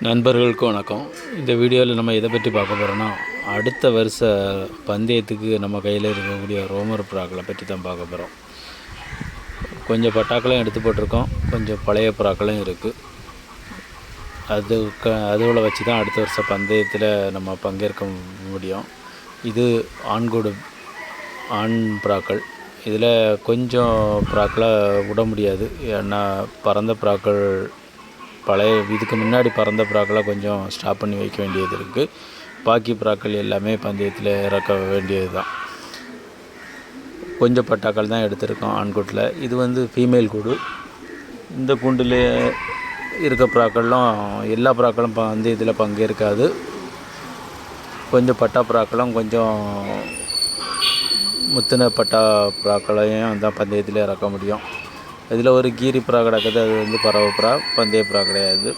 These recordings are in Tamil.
நண்பர்களுக்கு வணக்கம். இந்த வீடியோவில் நம்ம எதை பற்றி பார்க்க போகிறோன்னா, அடுத்த வருஷ பந்தயத்துக்கு நம்ம கையில் இருக்கக்கூடிய ரோமர் புறாக்களை பற்றி தான் பார்க்க போகிறோம். கொஞ்சம் பட்டாக்களையும் எடுத்து போட்டிருக்கோம், கொஞ்சம் பழைய புறாக்களும் இருக்குது. அதுகளை வச்சு தான் அடுத்த வருஷ பந்தயத்தில் நம்ம பங்கேற்க முடியும். இது ஆண் புறாக்கள். இதில் கொஞ்சம் புறாக்களை விட முடியாது, ஏன்னா பறந்த புறாக்கள் இதுக்கு முன்னாடி பறந்த புறாக்களை கொஞ்சம் ஸ்டாப் பண்ணி வைக்க வேண்டியது இருக்குது. பாக்கி புறாக்கள் எல்லாமே பந்தயத்தில் இறக்க வேண்டியது தான். கொஞ்சம் பட்டாக்கள் தான் எடுத்திருக்கோம் ஆண்கூட்டில். இது ஃபீமேல் கூடு. இந்த கூண்டில் இருக்க புறாக்கள்லாம் எல்லா புறாக்களும் பந்தயத்தில் பங்கேற்காது. கொஞ்சம் பட்டா புறாக்களும் கொஞ்சம் முத்தின பட்டா புறாக்களையும் தான் பந்தயத்தில் இறக்க முடியும். இதில் ஒரு கீரி புறா கிடக்குது, அது பறவை புறா, பந்தய புறா கிடையாது.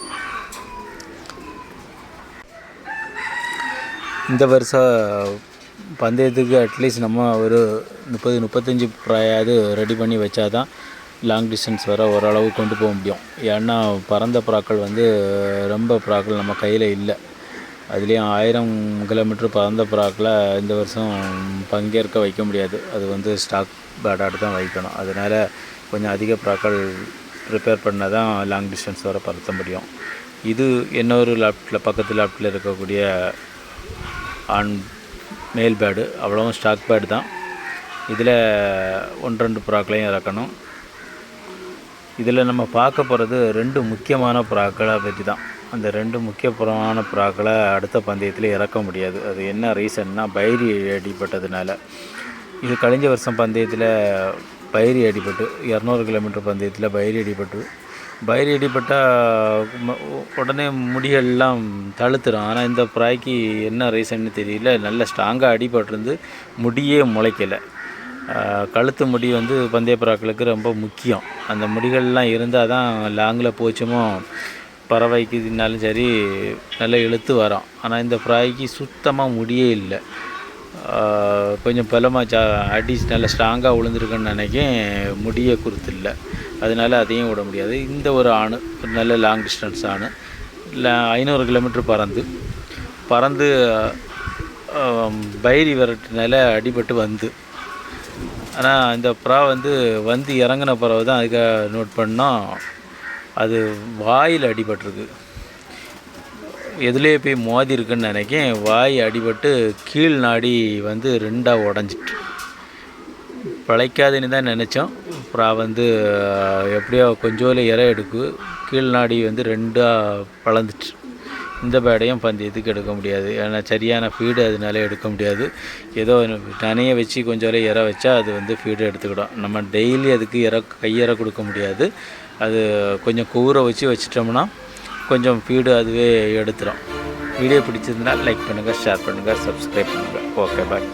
இந்த வருஷம் பந்தயத்துக்கு அட்லீஸ்ட் நம்ம ஒரு 30-35 புறாயாவது ரெடி பண்ணி வச்சா தான் லாங் டிஸ்டன்ஸ் வர ஓரளவு கொண்டு போக முடியும். ஏன்னா பறந்த புறாக்கள் ரொம்ப புறாக்கள் நம்ம கையில் இல்லை. அதுலேயும் 1000 கிலோமீட்டர் பறந்த புறாக்களை இந்த வருஷம் பங்கேற்க வைக்க முடியாது. அது ஸ்டாக் பேடாட்டு தான் வைக்கணும். அதனால் கொஞ்சம் அதிக புறாக்கள் ப்ரிப்பேர் பண்ணால் தான் லாங் டிஸ்டன்ஸ் வர பறத்த முடியும். இது இன்னொரு பக்கத்து லேப்டில் இருக்கக்கூடிய மேல் பேடு, அவ்வளவும் ஸ்டாக் பேடு தான். இதில் 1-2 புறாக்களையும் இறக்கணும். இதில் நம்ம பார்க்க போகிறது 2 முக்கியமான புறாக்களை பற்றி தான். அந்த 2 முக்கியமான புறாக்களை அடுத்த பந்தயத்தில் இறக்க முடியாது. அது என்ன ரீசன்னா, பைரி அடிப்பட்டதுனால. இது கழிஞ்ச வருஷம் பந்தயத்தில் பைரி அடிபட்டு 200 கிலோமீட்டர் பந்தயத்தில் பைரி அடிபட்டால் உடனே முடியெல்லாம் தழுத்துடும். ஆனால் இந்த புறாய்க்கு என்ன ரீசன்னு தெரியல, நல்ல ஸ்ட்ராங்காக அடிபட்டிருந்து முடியே முளைக்கலை. கழுத்து முடி பந்தய புறாக்களுக்கு ரொம்ப முக்கியம். அந்த முடிகள்லாம் இருந்தால் தான் லாங்கில் போச்சுமோ பறவைக்குனாலும் சரி நல்லா இழுத்து வரோம். ஆனால் இந்த புறாய்க்கு சுத்தமாக முடியே இல்லை. கொஞ்சம் பலமாக அடி நல்லா ஸ்ட்ராங்காக விழுந்துருக்குன்னு நினைக்கேன், முடிய குறுத்து இல்லை. அதனால் அதையும் விட முடியாது. இந்த ஒரு நல்ல லாங் டிஸ்டன்ஸ் இல்லை 500 கிலோமீட்டர் பறந்து பைரி விரட்டினால அடிபட்டு ஆனால் இந்த புறா இறங்கின பிறகு தான் அதுக்காக நோட் பண்ணோம், அது வாயில் அடிபட்டிருக்கு. எதுலேயே போய் மோதி இருக்குன்னு நினைக்கேன். வாய் அடிபட்டு கீழ் நாடி 2ஆக உடஞ்சிட்டு. பிழைக்காதுன்னு தான் நினச்சோம். அப்புறம் எப்படியோ கொஞ்சோல எடுக்கு கீழ் நாடி 2ஆக பழந்துட்டு. இந்த பேடையும் பந்தயத்துக்கு எடுக்க முடியாது, ஏன்னா சரியான ஃபீடு அதனால எடுக்க முடியாது. ஏதோ நனைய வச்சு கொஞ்சோல வச்சா அது ஃபீடு எடுத்துக்கிடும். நம்ம டெய்லி அதுக்கு கையற கொடுக்க முடியாது. அது கொஞ்சம் கூற வச்சிட்டோம்னா கொஞ்சம் ஃபீடு அதுவே எடுத்துரும். வீடியோ பிடிச்சிருந்தால் லைக் பண்ணுங்கள், ஷேர் பண்ணுங்கள், சப்ஸ்கிரைப் பண்ணுங்கள். ஓகே, பாய்.